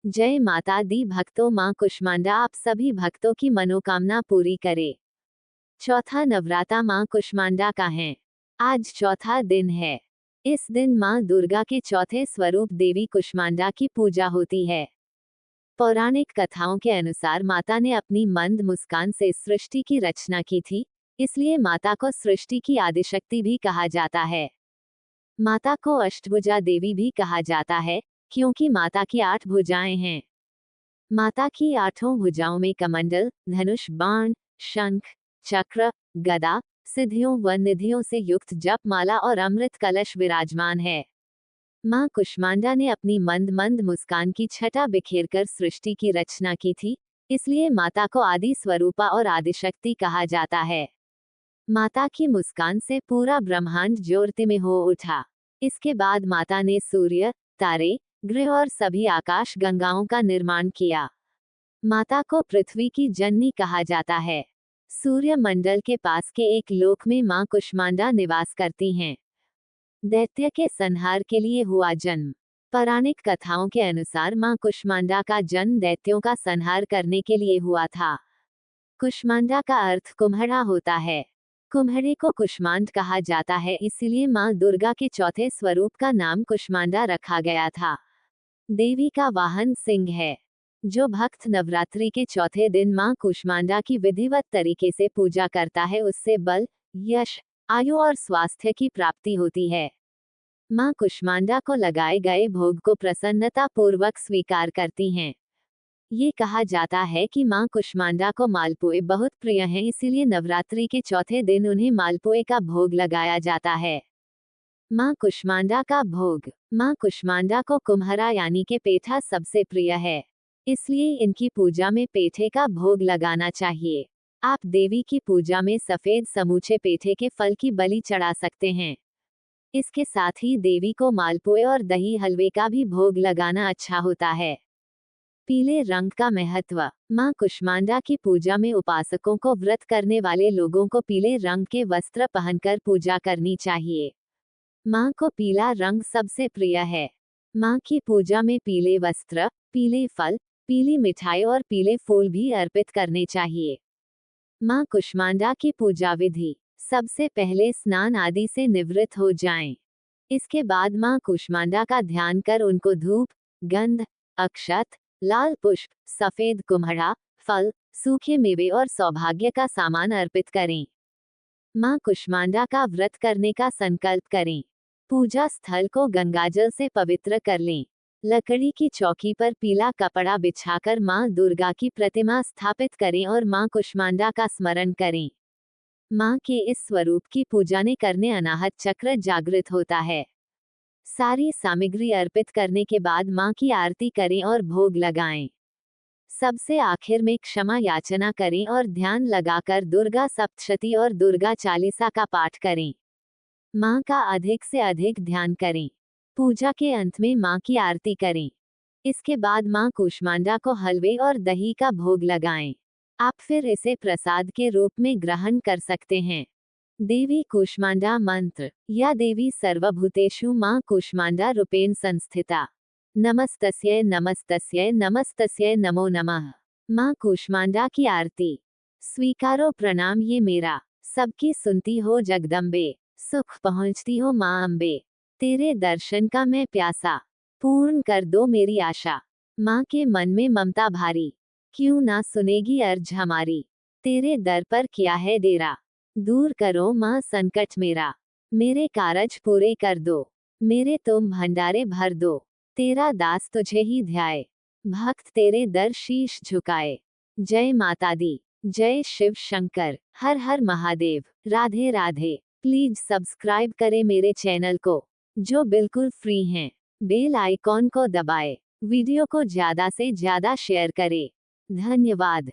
जय माता दी भक्तों, मां कुष्मांडा आप सभी भक्तों की मनोकामना पूरी करे। चौथा नवराता मां कुष्मांडा का है। आज चौथा दिन है। इस दिन मां दुर्गा के चौथे स्वरूप देवी कुष्मांडा की पूजा होती है। पौराणिक कथाओं के अनुसार माता ने अपनी मंद मुस्कान से सृष्टि की रचना की थी, इसलिए माता को सृष्टि की आदिशक्ति भी कहा जाता है। माता को अष्टभुजा देवी भी कहा जाता है, क्योंकि माता की 8 भुजाएं हैं। माता की 8 भुजाओं में कमंडल, धनुष, बाण, शंख, चक्र, गदा, सिद्धियों व निधियों से युक्त जप माला और अमृत कलश विराजमान है। मां कुष्मांडा ने अपनी मंद मंद मुस्कान की छटा बिखेरकर सृष्टि की रचना की थी, इसलिए माता को आदि स्वरूपा और आदिशक्ति कहा जाता है। माता की मुस्कान से पूरा ब्रह्मांड ज्योतिर्मय हो उठा। इसके बाद माता ने सूर्य, तारे, ग्रह और सभी आकाश गंगाओं का निर्माण किया। माता को पृथ्वी की जननी कहा जाता है। सूर्य मंडल के पास के एक लोक में मां कुष्मांडा निवास करती हैं। दैत्य के संहार के लिए हुआ जन्म। पौराणिक कथाओं के अनुसार मां कुष्मांडा का जन्म दैत्यों का संहार करने के लिए हुआ था। कुष्मांडा का अर्थ कुम्हड़ा होता है। कुम्हड़े को कुष्मांड कहा जाता है, इसीलिए मां दुर्गा के चौथे स्वरूप का नाम कुष्मांडा रखा गया था। देवी का वाहन सिंह है। जो भक्त नवरात्रि के चौथे दिन मां कुष्मांडा की विधिवत तरीके से पूजा करता है, उससे बल, यश, आयु और स्वास्थ्य की प्राप्ति होती है। मां कुष्मांडा को लगाए गए भोग को प्रसन्नता पूर्वक स्वीकार करती हैं। ये कहा जाता है कि मां कुष्मांडा को मालपुए बहुत प्रिय हैं, इसीलिए नवरात्रि के चौथे दिन उन्हें मालपुए का भोग लगाया जाता है। मां कुष्मांडा का भोग। मां कुष्मांडा को कुम्हरा यानी के पेठा सबसे प्रिय है, इसलिए इनकी पूजा में पेठे का भोग लगाना चाहिए। आप देवी की पूजा में सफेद समूचे पेठे के फल की बलि चढ़ा सकते हैं। इसके साथ ही देवी को मालपुए और दही हलवे का भी भोग लगाना अच्छा होता है। पीले रंग का महत्व। मां कुष्मांडा की पूजा में उपासकों को व्रत करने वाले लोगों को पीले रंग के वस्त्र पहनकर पूजा करनी चाहिए। मां को पीला रंग सबसे प्रिय है। मां की पूजा में पीले वस्त्र, पीले फल, पीली मिठाई और पीले फूल भी अर्पित करने चाहिए। मां कुष्मांडा की पूजा विधि। सबसे पहले स्नान आदि से निवृत्त हो जाएं। इसके बाद मां कुष्मांडा का ध्यान कर उनको धूप, गंध, अक्षत, लाल पुष्प, सफेद कुम्हड़ा, फल, सूखे मेवे और सौभाग्य का सामान अर्पित करें। मां कुष्मांडा का व्रत करने का संकल्प करें। पूजा स्थल को गंगाजल से पवित्र कर लें। लकड़ी की चौकी पर पीला कपड़ा बिछाकर मां दुर्गा की प्रतिमा स्थापित करें और मां कुष्मांडा का स्मरण करें। मां के इस स्वरूप की पूजा ने करने अनाहत चक्र जागृत होता है। सारी सामग्री अर्पित करने के बाद मां की आरती करें और भोग लगाएं। सबसे आखिर में क्षमा याचना करें और ध्यान लगाकर दुर्गा सप्तशती और दुर्गा चालीसा का पाठ करें। मां का अधिक से अधिक ध्यान करें। पूजा के अंत में मां की आरती करें। इसके बाद मां कुष्मांडा को हलवे और दही का भोग लगाएं। आप फिर इसे प्रसाद के रूप में ग्रहण कर सकते हैं। देवी कुष्मांडा मंत्र। या देवी सर्वभूतेषु मां कुष्मांडा रूपेण संस्थिता। नमस्तस्यै नमस्तस्यै नमस्तस्यै नमो नमः। मां कुष्मांडा की आरती। स्वीकारो प्रणाम ये मेरा। सबकी सुनती हो जगदम्बे। सुख पहुंचती हो मां अम्बे। तेरे दर्शन का मैं प्यासा। पूर्ण कर दो मेरी आशा। मां के मन में ममता भारी। क्यों ना सुनेगी अर्ज हमारी। तेरे दर पर किया है डेरा। दूर करो मां संकट मेरा। मेरे कारज पूरे कर दो। मेरे तुम भंडारे भर दो। तेरा दास तुझे ही ध्याए। भक्त तेरे दर शीश झुकाए। जय माता दी। जय शिव शंकर। हर हर महादेव। राधे राधे। प्लीज सब्सक्राइब करें मेरे चैनल को, जो बिल्कुल फ्री हैं। बेल आइकॉन को दबाएं। वीडियो को ज्यादा से ज्यादा शेयर करें। धन्यवाद।